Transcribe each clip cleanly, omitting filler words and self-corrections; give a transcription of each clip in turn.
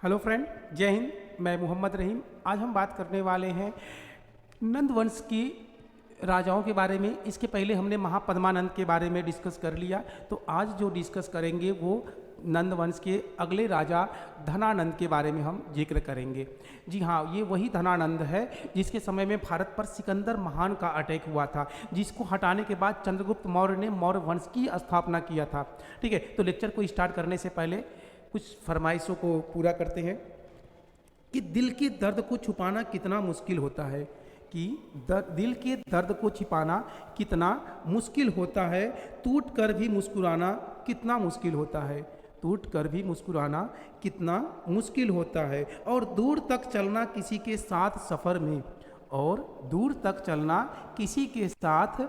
Hello friend, जय हिंद। मैं मोहम्मद रहीम। आज हम बात करने वाले हैं नंद वंश की राजाओं के बारे में। इसके पहले हमने महापद्मानंद के बारे में डिस्कस कर लिया, तो आज जो डिस्कस करेंगे वो नंद वंश के अगले राजा धनानंद के बारे में हम जिक्र करेंगे। जी हाँ, ये वही धनानंद है जिसके समय में भारत पर सिकंदर महान का अटैक हुआ था, जिसको हटाने के बाद चंद्रगुप्त मौर्य ने मौर्य वंश की स्थापना किया था। ठीक है, तो लेक्चर को स्टार्ट करने से पहले कुछ फरमाइशों को पूरा करते हैं कि दिल के दर्द को छुपाना कितना मुश्किल होता है, कि दिल के दर्द को छिपाना कितना मुश्किल होता है, टूट कर भी मुस्कुराना कितना मुश्किल होता है, टूट कर भी मुस्कुराना कितना मुश्किल होता है, और दूर तक चलना किसी के साथ सफ़र में, और दूर तक चलना किसी के साथ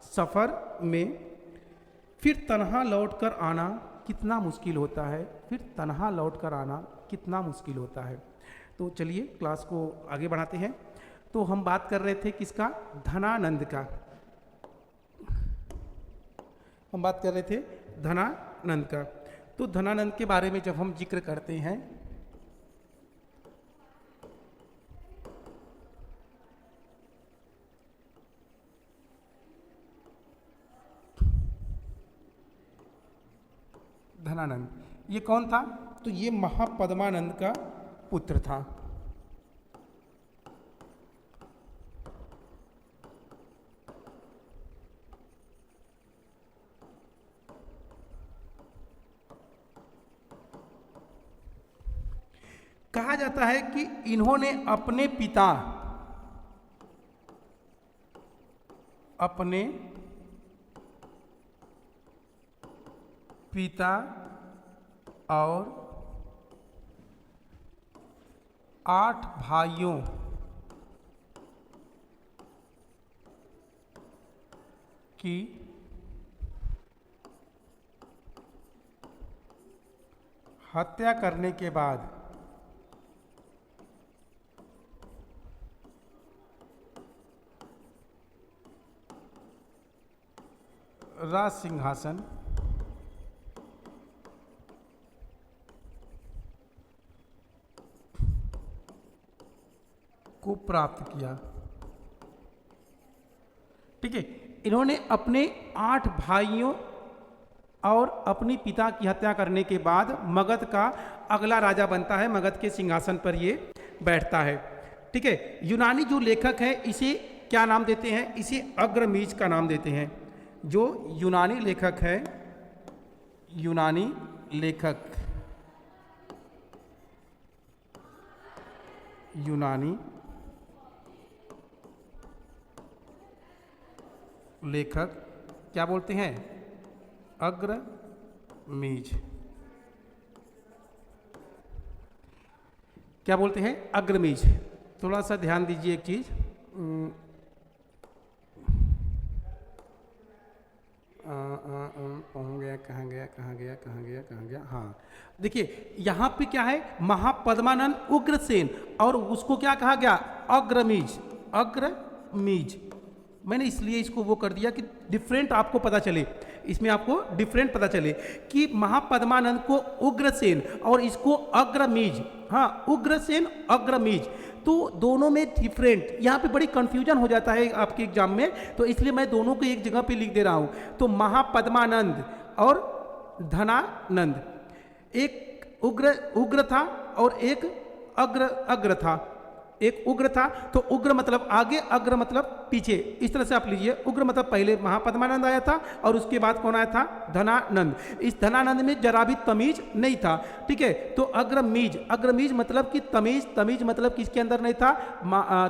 सफ़र में, फिर तन्हा लौट कर आना कितना मुश्किल होता है, फिर तन्हा लौट कर आना कितना मुश्किल होता है। तो चलिए क्लास को आगे बढ़ाते हैं। तो हम बात कर रहे थे किसका? धनानंद का। हम बात कर रहे थे धनानंद का। तो धनानंद के बारे में जब हम जिक्र करते हैं धनानंद, ये कौन था? तो ये महापद्मानंद का पुत्र था। कहा जाता है कि इन्होंने अपने पिता और 8 भाइयों की हत्या करने के बाद राज सिंहासन को प्राप्त किया। ठीक है, इन्होंने अपने 8 भाइयों और अपनी पिता की हत्या करने के बाद मगध का अगला राजा बनता है, मगध के सिंहासन पर ये बैठता है। ठीक है, यूनानी जो लेखक है इसे क्या नाम देते हैं? इसे अग्रमीज का नाम देते हैं। जो यूनानी लेखक है, यूनानी लेखक, यूनानी लेखक क्या बोलते हैं? अग्रमीज। क्या बोलते हैं? अग्रमीज। थोड़ा सा ध्यान दीजिए एक चीज। कहाँ गया? हाँ, देखिए यहाँ पे क्या है? महापद्मानंद उग्रसेन, और उसको क्या कहा गया? अग्रमीज। अग्रमीज मैंने इसलिए इसको वो कर दिया कि डिफरेंट आपको पता चले, इसमें आपको डिफरेंट पता चले कि महापद्मानंद को उग्रसेन और इसको अग्रमीज। हाँ, उग्रसेन अग्रमीज, तो दोनों में डिफरेंट, यहाँ पे बड़ी कंफ्यूजन हो जाता है आपके एग्जाम में, तो इसलिए मैं दोनों को एक जगह पे लिख दे रहा हूँ। तो महापद्मानंद और धनानंद, एक उग्र था और एक अग्र था। एक उग्र था, तो उग्र मतलब आगे, अग्र मतलब पीछे, इस तरह से आप लीजिए। उग्र मतलब पहले महापद्मानंद आया था और उसके बाद कौन आया था? धनानंद। इस धनानंद में जरा भी तमीज नहीं था। ठीक है, तो अग्रमीज, अग्रमीज मतलब कि तमीज, तमीज मतलब किसके अंदर नहीं था?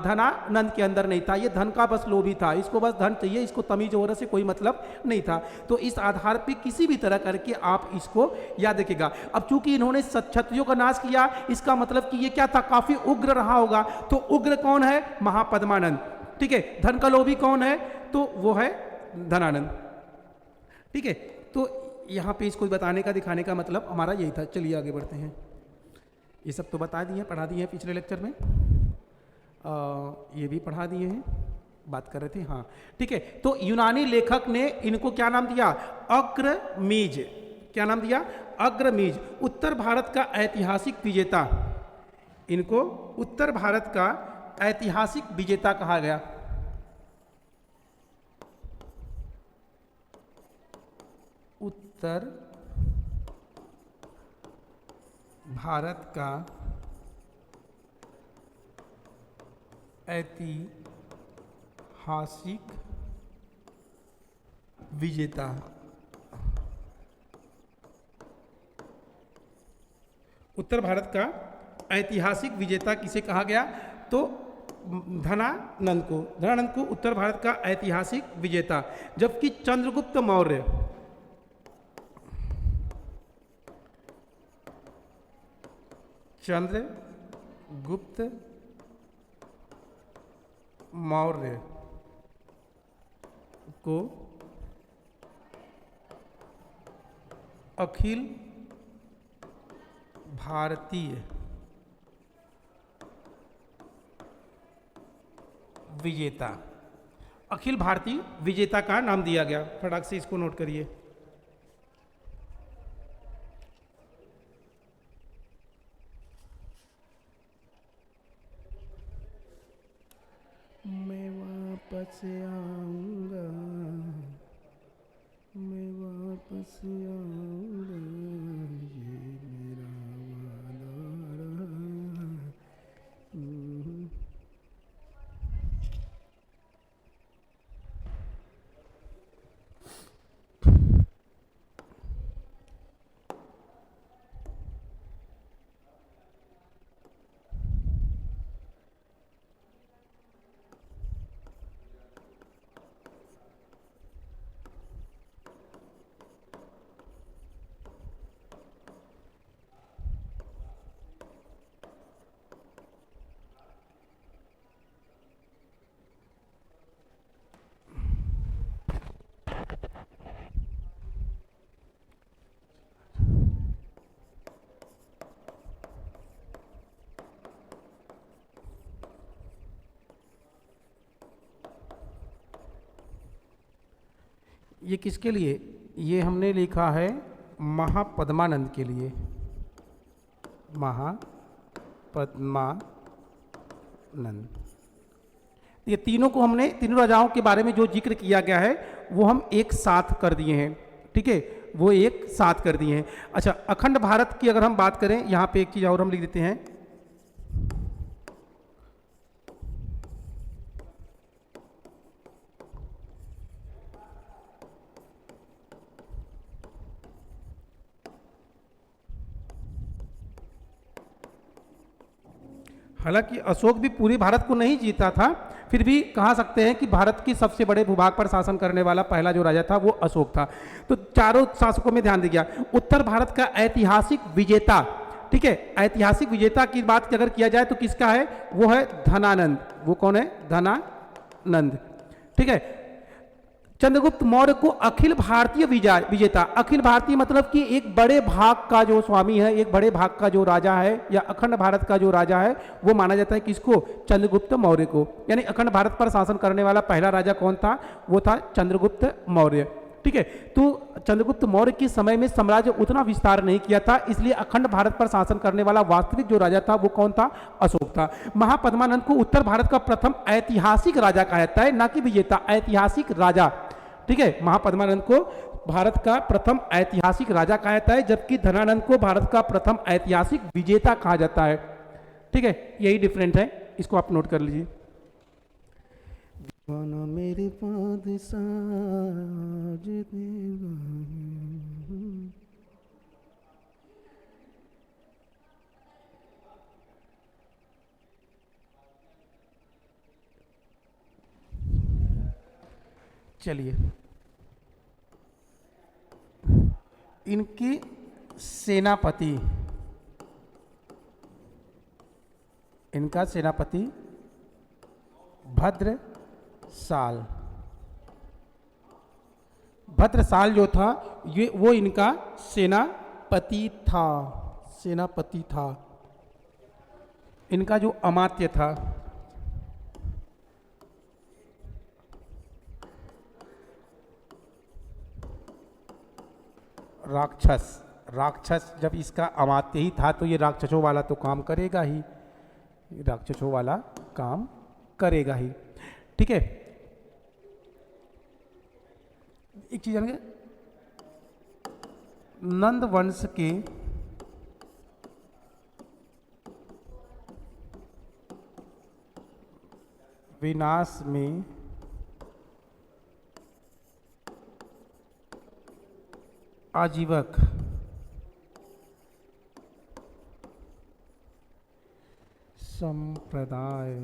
धनानंद के अंदर नहीं था। ये धन का बस लोभी था, इसको बस धन चाहिए, इसको तमीज वगैरह से कोई मतलब नहीं था। तो इस आधार पर किसी भी तरह करके आप इसको याद रखिएगा। अब चूंकि इन्होंने क्षत्रियों का नाश किया, इसका मतलब कि ये क्या था? काफी उग्र रहा होगा। तो उग्र कौन है? महापद्मानंद। ठीक है, धन का लोभी कौन है? तो वो है धनानंद। ठीक है, तो यहां पे इसको बताने का, दिखाने का मतलब हमारा यही था। चलिए आगे बढ़ते हैं। ये सब तो बता दिए, पढ़ा दिए हैं पिछले लेक्चर में, ये भी पढ़ा दिए हैं, बात कर रहे थे। हाँ ठीक है, तो यूनानी लेखक ने इनको क्या नाम दिया? अग्रमीज। क्या नाम दिया? अग्रमीज। उत्तर भारत का ऐतिहासिक विजेता, इनको उत्तर भारत का ऐतिहासिक विजेता कहा गया। उत्तर भारत का ऐतिहासिक विजेता। उत्तर भारत का ऐतिहासिक विजेता किसे कहा गया? तो धनानंद को। धनानंद को उत्तर भारत का ऐतिहासिक विजेता। जबकि चंद्रगुप्त मौर्य, चंद्रगुप्त मौर्य को अखिल भारतीय विजेता, अखिल भारतीय विजेता का नाम दिया गया। फटाक से इसको नोट करिए। मैं वापस आऊंगा, मैं वापस आऊंगा, ये मेरा वादा रहा। ये किसके लिए? ये हमने लिखा है महापद्मानंद के लिए। महापद्मानंद। ये तीनों को हमने, तीनों राजाओं के बारे में जो जिक्र किया गया है वो हम एक साथ कर दिए हैं। ठीक है, वो एक साथ कर दिए हैं। अच्छा, अखंड भारत की अगर हम बात करें, यहाँ पे एक चीज़ और हम लिख देते हैं। हालांकि अशोक भी पूरे भारत को नहीं जीता था, फिर भी कहा सकते हैं कि भारत की सबसे बड़े भूभाग पर शासन करने वाला पहला जो राजा था वो अशोक था। तो चारों शासकों में ध्यान दिया गया। उत्तर भारत का ऐतिहासिक विजेता, ठीक है, ऐतिहासिक विजेता की बात अगर किया जाए तो किसका है? वो है धनानंद। वो कौन है? धनानंद। ठीक है। चंद्रगुप्त मौर्य को अखिल भारतीय विजेता, अखिल भारतीय मतलब कि एक बड़े भाग का जो स्वामी है, एक बड़े भाग का जो राजा है, या अखंड भारत का जो राजा है, वो माना जाता है किसको? चंद्रगुप्त मौर्य को। यानी अखंड भारत पर शासन करने वाला पहला राजा कौन था? वो था चंद्रगुप्त मौर्य। ठीक है। तो चंद्रगुप्त मौर्य के समय में साम्राज्य उतना विस्तार नहीं किया था, इसलिए अखंड भारत पर शासन करने वाला वास्तविक जो राजा था वो कौन था? अशोक था। महापद्मानंद को उत्तर भारत का प्रथम ऐतिहासिक राजा कहा जाता है, ना कि विजेता, ऐतिहासिक राजा। ठीक है, महापद्मानंद को भारत का प्रथम ऐतिहासिक राजा कहा जाता है, जबकि धनानंद को भारत का प्रथम ऐतिहासिक विजेता कहा जाता है। ठीक है, यही डिफरेंट है, इसको आप नोट कर लीजिए। दीवाना मेरे बादशाह चलिए, इनकी सेनापति, इनका सेनापति भद्रसाल, भद्रसाल जो था ये वो इनका सेनापति था, सेनापति था। इनका जो अमात्य था राक्षस, राक्षस जब इसका अमात्य ही था तो ये राक्षसों वाला तो काम करेगा ही। राक्षसों वाला काम करेगा ही। ठीक है, एक चीज जानेंगे, नंद वंश के विनाश में आजीवक संप्रदाय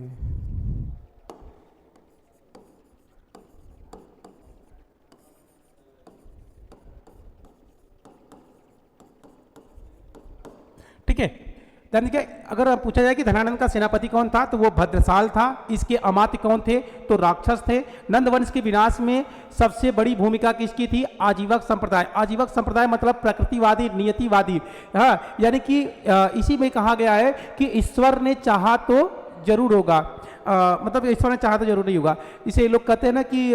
ठीक है। यानी कि अगर पूछा जाए कि धनानंद का सेनापति कौन था, तो वो भद्रसाल था। इसके अमात्य कौन थे, तो राक्षस थे। नंदवंश के विनाश में सबसे बड़ी भूमिका किसकी थी, आजीवक संप्रदाय। आजीवक संप्रदाय मतलब प्रकृतिवादी, नियतिवादी। हाँ, यानी कि इसी में कहा गया है कि ईश्वर ने चाहा तो जरूर होगा, मतलब ईश्वर ने चाहा तो जरूर नहीं होगा। इसे लोग कहते हैं ना कि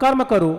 कर्म करो।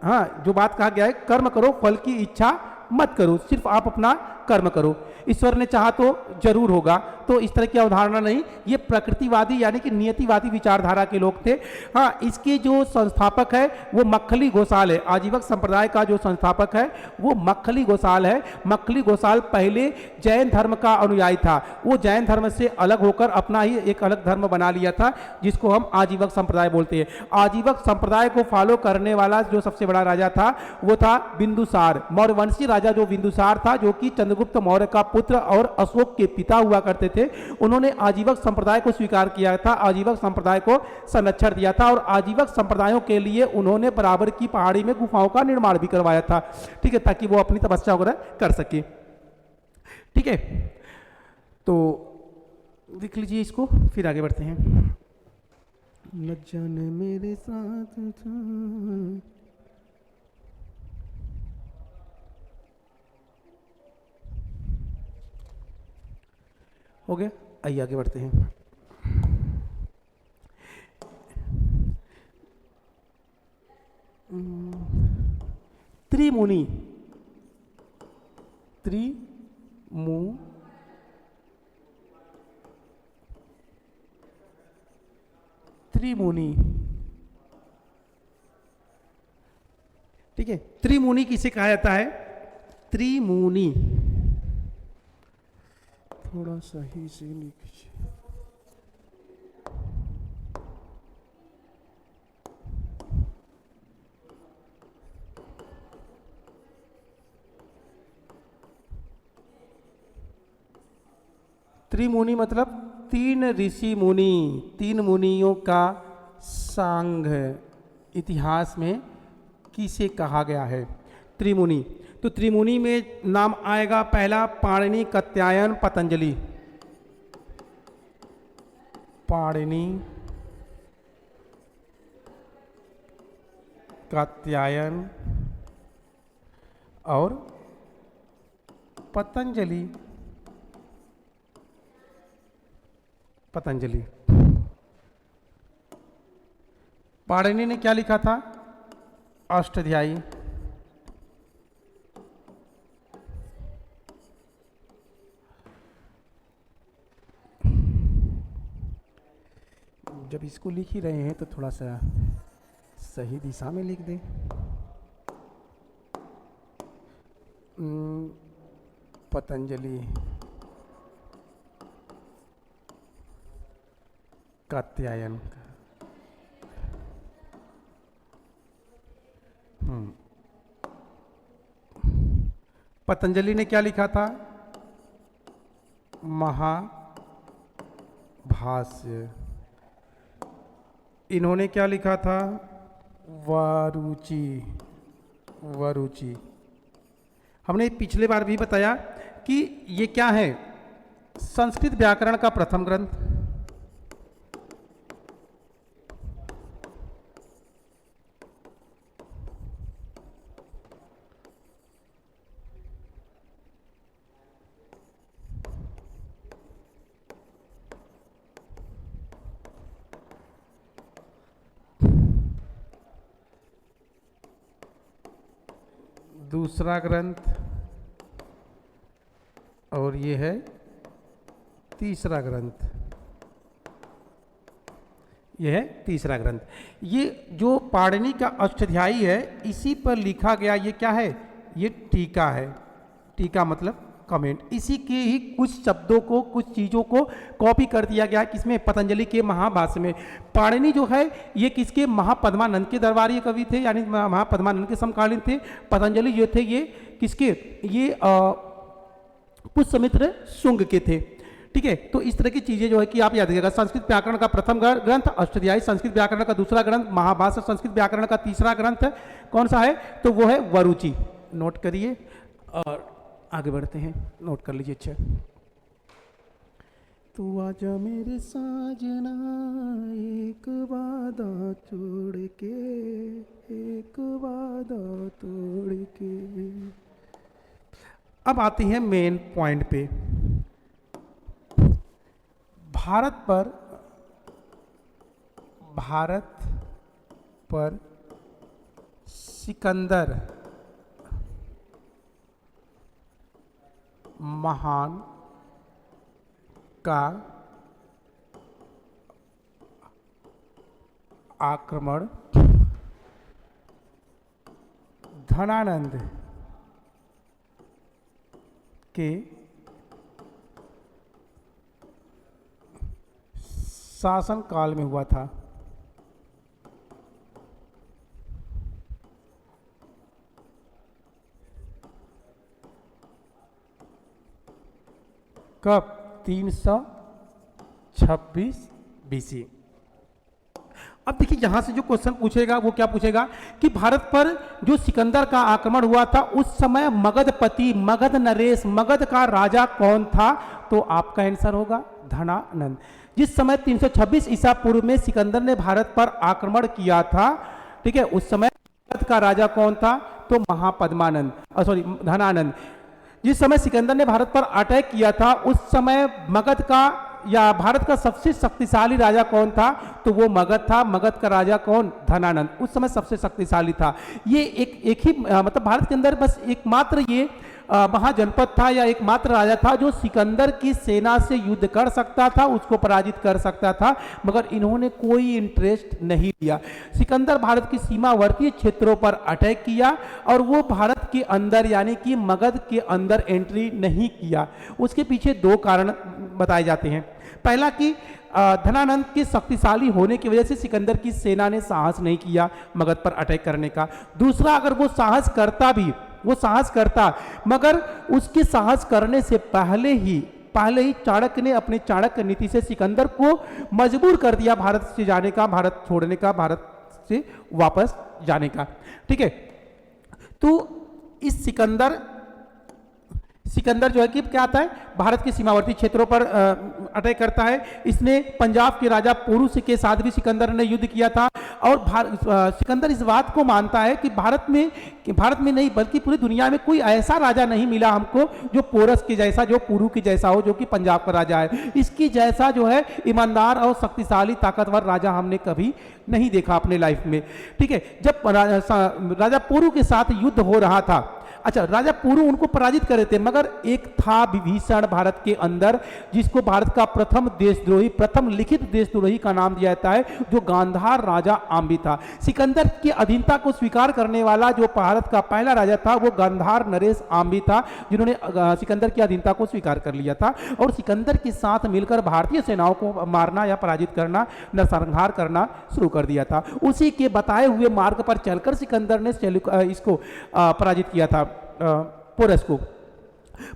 हाँ, जो बात कहा गया है, कर्म करो, फल की इच्छा मत करो, सिर्फ आप अपना कर्म करो, ईश्वर ने चाहा तो जरूर होगा। तो इस तरह की अवधारणा नहीं, ये प्रकृतिवादी यानी कि नियतिवादी विचारधारा के लोग थे। हाँ, इसके जो संस्थापक है वो मक्खली गोसाल है। आजीवक संप्रदाय का जो संस्थापक है वो मक्खली गोसाल है। मक्खली गोसाल पहले जैन धर्म का अनुयायी था। वो जैन धर्म से अलग होकर अपना ही एक अलग धर्म बना लिया था, जिसको हम आजीवक संप्रदाय बोलते हैं। आजीवक संप्रदाय को फॉलो करने वाला जो सबसे बड़ा राजा था वो था बिंदुसार, मौर्यवंशी राजा जो बिंदुसार था, जो कि चंद्रगुप्त मौर्य का पुत्र और अशोक के पिता हुआ करते थे। उन्होंने आजीवक संप्रदाय को स्वीकार किया था, आजीवक संप्रदाय को संरक्षण दिया था, और आजीवक संप्रदायों के लिए उन्होंने बराबर की पहाड़ी में गुफाओं का निर्माण भी करवाया था। ठीक है, ताकि वो अपनी तपस्या वगैरह कर सके। ठीक है, तो देख लीजिए इसको, फिर आगे बढ़ते हैं। न जाने मेरे साथ था। हो गया, आइए आगे बढ़ते हैं। त्रिमुनि, त्रिमुनि, ठीक है। त्रिमुनि किसे कहा जाता है, त्रिमुनि, थोड़ा सही से लिखिए। त्रिमुनि मतलब तीन ऋषि मुनि, तीन मुनियों का संघ इतिहास में किसे कहा गया है, त्रिमुनि। तो त्रिमुनि में नाम आएगा पहला पाणिनि, कात्यायन, पतंजलि। पाणिनि, कात्यायन और पतंजलि। पतंजलि, पाणिनि ने क्या लिखा था, अष्टाध्यायी। जब इसको लिख ही रहे हैं तो थोड़ा सा सही दिशा में लिख दें। पतंजलि, कात्यायन। पतंजलि ने क्या लिखा था, महाभाष्य। इन्होंने क्या लिखा था, वारुचि। वारुचि, हमने पिछले बार भी बताया कि ये क्या है, संस्कृत व्याकरण का प्रथम ग्रंथ। दूसरा ग्रंथ, और ये है तीसरा ग्रंथ, यह है तीसरा ग्रंथ। ये जो पाणिनि का अष्टाध्यायी है इसी पर लिखा गया, ये क्या है, ये टीका है। टीका मतलब कमेंट। इसी के ही कुछ शब्दों को, कुछ चीज़ों को कॉपी कर दिया गया किसमें, पतंजलि के महाभाष्य में। पाणिनि जो है ये किसके, महापद्मानंद के दरबारी कवि थे, यानी महापद्मानंद के समकालीन थे। पतंजलि जो थे ये किसके, ये पुष्यमित्र शुंग के थे। ठीक है, तो इस तरह की चीजें जो है कि आप याद रखिएगा। संस्कृत व्याकरण का प्रथम ग्रंथ अष्टाध्यायी, संस्कृत व्याकरण का दूसरा ग्रंथ महाभाष्य, संस्कृत व्याकरण का तीसरा ग्रंथ कौन सा है, तो वो है वरुचि। नोट करिए और आगे बढ़ते हैं, नोट कर लीजिए। अच्छा, तू आजा मेरे साजना एक वादा छोड़ के, एक वादा तोड़ के। अब आते हैं मेन पॉइंट पे। भारत पर सिकंदर महान का आक्रमण धनानंद के शासन काल में हुआ था। कब, 326 BC। अब देखिए यहां से जो क्वेश्चन पूछेगा वो क्या पूछेगा कि भारत पर जो सिकंदर का आक्रमण हुआ था उस समय मगधपति, मगध नरेश, मगध का राजा कौन था, तो आपका आंसर होगा धनानंद। जिस समय 326 ईसा पूर्व में सिकंदर ने भारत पर आक्रमण किया था, ठीक है, उस समय मगध का राजा कौन था, तो महापद्मानंद, धनानंद। जिस समय सिकंदर ने भारत पर अटैक किया था उस समय मगध का या भारत का सबसे शक्तिशाली राजा कौन था, तो वो मगध था। मगध का राजा कौन, धनानंद, उस समय सबसे शक्तिशाली था। ये एक ही मतलब भारत के अंदर बस एकमात्र ये महाजनपद था या एकमात्र राजा था जो सिकंदर की सेना से युद्ध कर सकता था, उसको पराजित कर सकता था, मगर इन्होंने कोई इंटरेस्ट नहीं लिया। सिकंदर भारत की सीमावर्ती क्षेत्रों पर अटैक किया और वो भारत के अंदर यानी कि मगध के अंदर एंट्री नहीं किया। उसके पीछे दो कारण बताए जाते हैं। पहला कि धनानंद के शक्तिशाली होने की वजह से सिकंदर की सेना ने साहस नहीं किया मगध पर अटैक करने का। दूसरा, अगर वो साहस करता मगर उसके साहस करने से पहले ही चाणक्य ने अपनी चाणक्य नीति से सिकंदर को मजबूर कर दिया भारत से जाने का, भारत छोड़ने का, भारत से वापस जाने का। ठीक है, तो इस सिकंदर जो है कि क्या आता है, भारत के सीमावर्ती क्षेत्रों पर अटैक करता है। इसने पंजाब के राजा पुरु के साथ भी सिकंदर ने युद्ध किया था और सिकंदर इस बात को मानता है कि भारत में नहीं बल्कि पूरी दुनिया में कोई ऐसा राजा नहीं मिला हमको जो पोरस के जैसा, जो पुरु के जैसा हो, जो कि पंजाब का राजा है। इसकी जैसा जो है ईमानदार और शक्तिशाली ताकतवर राजा हमने कभी नहीं देखा अपने लाइफ में। ठीक है, जब राजा पुरु के साथ युद्ध हो रहा था, अच्छा, राजा पुरु उनको पराजित करे थे, मगर एक था विभीषण भारत के अंदर जिसको भारत का प्रथम लिखित देशद्रोही का नाम दिया जाता है, जो गांधार राजा आम्बी था। सिकंदर की अधीनता को स्वीकार करने वाला जो भारत का पहला राजा था वो गांधार नरेश आम्बी था, जिन्होंने सिकंदर की अधीनता को स्वीकार कर लिया था और सिकंदर के साथ मिलकर भारतीय सेनाओं को मारना या पराजित करना, नरसंहार करना शुरू कर दिया था। उसी के बताए हुए मार्ग पर चलकर सिकंदर ने इसको पराजित किया था, पोरस को।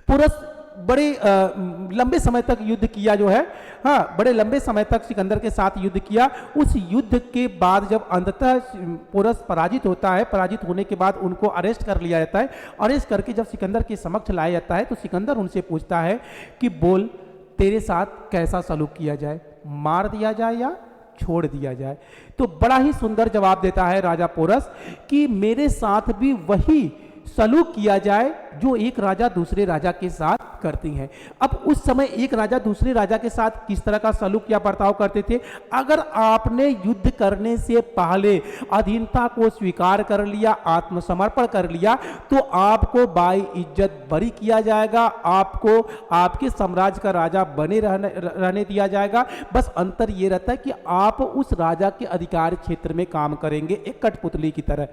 पोरस बड़े लंबे समय तक युद्ध किया जो है, हाँ, बड़े लंबे समय तक सिकंदर के साथ युद्ध किया। उस युद्ध के बाद जब अंततः पोरस पराजित होता है, पराजित होने के बाद उनको अरेस्ट कर लिया जाता है। अरेस्ट करके जब सिकंदर के समक्ष लाया जाता है तो सिकंदर उनसे पूछता है कि बोल, तेरे साथ कैसा सलूक किया जाए, मार दिया जाए या छोड़ दिया जाए। तो बड़ा ही सुंदर जवाब देता है राजा पोरस कि मेरे साथ भी वही सलूक किया जाए जो एक राजा दूसरे राजा के साथ करते हैं। अब उस समय एक राजा दूसरे राजा के साथ किस तरह का सलूक या बर्ताव करते थे? अगर आपने युद्ध करने से पहले अधीनता को स्वीकार कर लिया, आत्मसमर्पण कर लिया, तो आपको बाई इज्जत बरी किया जाएगा, आपको आपके साम्राज्य का राजा बने रहने दिया जाएगा। बस अंतर यह रहता है कि आप उस राजा के अधिकार क्षेत्र में काम करेंगे एक कठपुतली की तरह,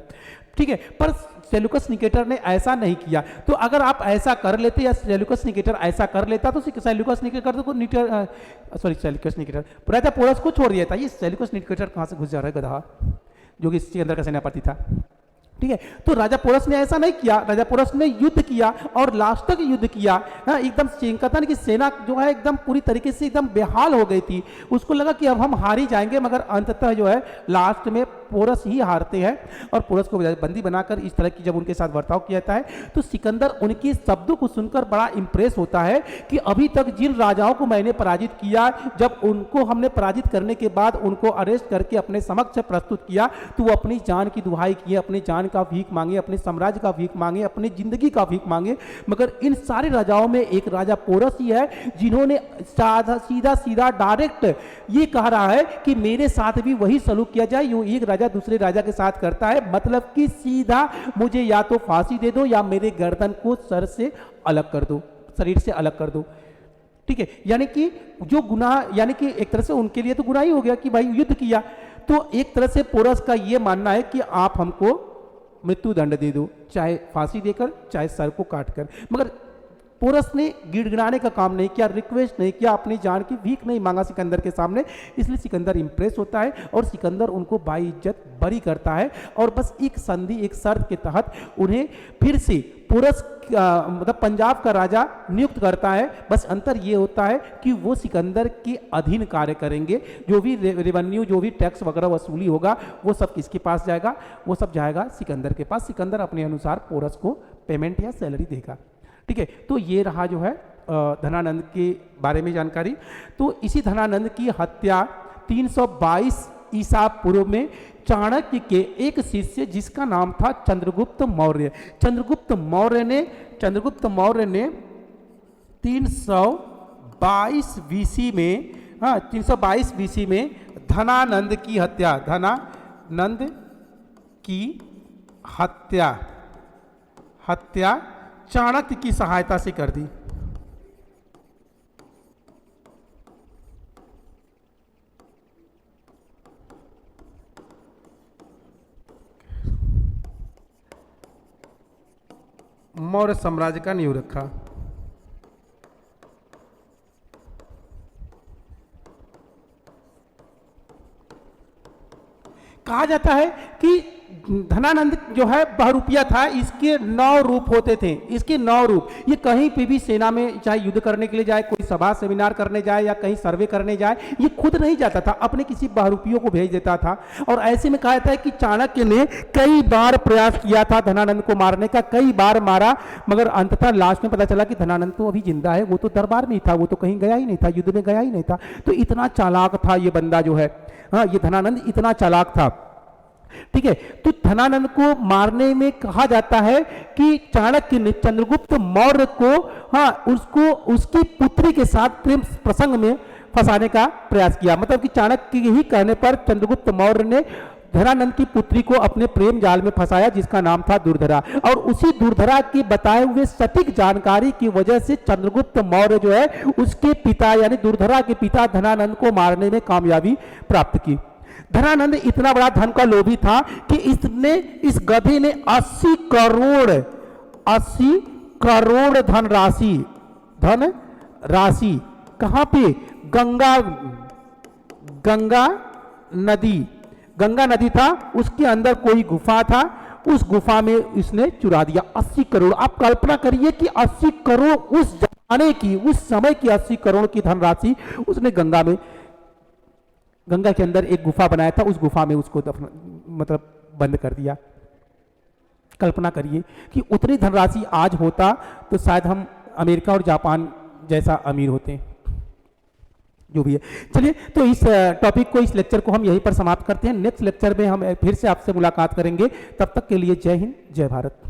ठीक है। पर सेल्यूकस निकेटर ने ऐसा नहीं किया। तो अगर आप ऐसा कर लेते या सेल्यूकस निकेटर ऐसा कर लेता तो सेल्यूकस निकेटर को सेल्यूकस निकेटर राजा पोरस को छोड़ दिया था। ये सेल्यूकस निकेटर कहां से घुस जा रहा है गधा, जो कि इसके अंदर का सेनापति था, ठीक है। तो राजा पोरस ने ऐसा नहीं किया, राजा पोरस ने युद्ध किया और लास्ट तक युद्ध किया। हाँ, एकदम चेंकतन की सेना जो है एकदम पूरी तरीके से एकदम बेहाल हो गई थी। उसको लगा कि अब हम हार ही जाएंगे, मगर अंततः जो है लास्ट में पोरस ही हारते हैं और पोरस को बंदी बनाकर इस तरह की जब उनके साथ बर्ताव किया जाता है तो सिकंदर उनके शब्दों को सुनकर बड़ा इंप्रेस होता है कि अभी तक जिन राजाओं को मैंने पराजित किया, जब उनको हमने पराजित करने के बाद उनको अरेस्ट करके अपने समक्ष प्रस्तुत किया तो वो अपनी जान की दुहाई किए, अपनी जान का भीख मांगे, अपने साम्राज्य का भीख मांगे, अपनी जिंदगी का भीख मांगे। मगर इन सारे राजाओं में एक राजा पोरस ही है जिन्होंने सीधा सीधा डायरेक्ट ये कह रहा है कि मेरे साथ भी वही सलूक किया जाए जो एक राजा दूसरे राजा के साथ करता है, मतलब कि सीधा मुझे या तो फांसी दे दो या मेरे गर्दन को सर से अलग कर दो, शरीर से अलग कर दो, ठीक है। यानी कि जो गुनाह, यानी कि एक तरह से उनके लिए तो गुनाह ही हो गया कि भाई युद्ध किया। तो एक तरह से पोरस का यह मानना है कि आप हमको मृत्यु दंड दे दो, चाहे फांसी देकर चाहे सर को काटकर। मगर पोरस ने गिड़गिड़ाने का काम नहीं किया, रिक्वेस्ट नहीं किया, अपनी जान की भीख नहीं मांगा सिकंदर के सामने। इसलिए सिकंदर इंप्रेस होता है और सिकंदर उनको बाई इज्जत बरी करता है और बस एक संधि, एक शर्त के तहत उन्हें फिर से पोरस मतलब पंजाब का राजा नियुक्त करता है। बस अंतर ये होता है कि वो सिकंदर के अधीन कार्य करेंगे, जो भी रेवेन्यू, जो भी टैक्स वगैरह वसूली होगा वो सब किसके पास जाएगा? वो सब जाएगा सिकंदर के पास। सिकंदर अपने अनुसार पोरस को पेमेंट या सैलरी देगा, ठीक है। तो ये रहा जो है धनानंद के बारे में जानकारी। तो इसी धनानंद की हत्या 322 ईसा पूर्व में चाणक्य के एक शिष्य जिसका नाम था चंद्रगुप्त मौर्य, चंद्रगुप्त मौर्य ने 322 बीसी में, हाँ 322 बीसी में धनानंद की हत्या चाणक्य की सहायता से कर दी। मौर्य साम्राज्य का नींव रखा। कहा जाता है कि धनानंद जो है बहुरूपिया था, इसके 9 रूप होते थे, इसके 9 रूप। ये कहीं पे भी सेना में चाहे युद्ध करने के लिए जाए, कोई सभा सेमिनार करने जाए या कहीं सर्वे करने जाए, ये खुद नहीं जाता था, अपने किसी बहुरूपियों को भेज देता था। और ऐसे में कहा जाता है कि चाणक्य ने कई बार प्रयास किया था धनानंद को मारने का, कई बार मारा, मगर अंततः लास्ट में पता चला कि धनानंद तो अभी जिंदा है, वो तो दरबार में ही था, वो तो कहीं गया ही नहीं था, युद्ध में गया ही नहीं था। तो इतना चालाक था ये बंदा जो है, हाँ ये धनानंद इतना चालाक था, ठीक है। तो धनानंद को मारने में कहा जाता है कि चाणक्य ने चंद्रगुप्त मौर्य को, हाँ उसको उसकी पुत्री के साथ प्रेम प्रसंग में फंसाने का प्रयास किया। मतलब कि चाणक्य के ही कहने पर चंद्रगुप्त मौर्य ने धनानंद की पुत्री को अपने प्रेम जाल में फंसाया जिसका नाम था दुर्धरा। और उसी दुर्धरा की बताए हुए सटीक जानकारी की वजह से चंद्रगुप्त मौर्य जो है उसके पिता यानी दुर्धरा के पिता धनानंद को मारने में कामयाबी प्राप्त की। धनानंद इतना बड़ा धन का लोभी था कि इस गधे ने 80 करोड़ धन राशि कहां पे? गंगा नदी था, उसके अंदर कोई गुफा था, उस गुफा में इसने चुरा दिया 80 करोड़। आप कल्पना करिए कि 80 करोड़ उस जमाने की, उस समय की 80 करोड़ की धनराशि उसने गंगा के अंदर एक गुफा बनाया था, उस गुफा में उसको मतलब बंद कर दिया। कल्पना करिए कि उतनी धनराशि आज होता तो शायद हम अमेरिका और जापान जैसा अमीर होते, जो भी है। चलिए, तो इस टॉपिक को, इस लेक्चर को हम यहीं पर समाप्त करते हैं। नेक्स्ट लेक्चर में हम फिर से आपसे मुलाकात करेंगे। तब तक के लिए जय हिंद, जय भारत।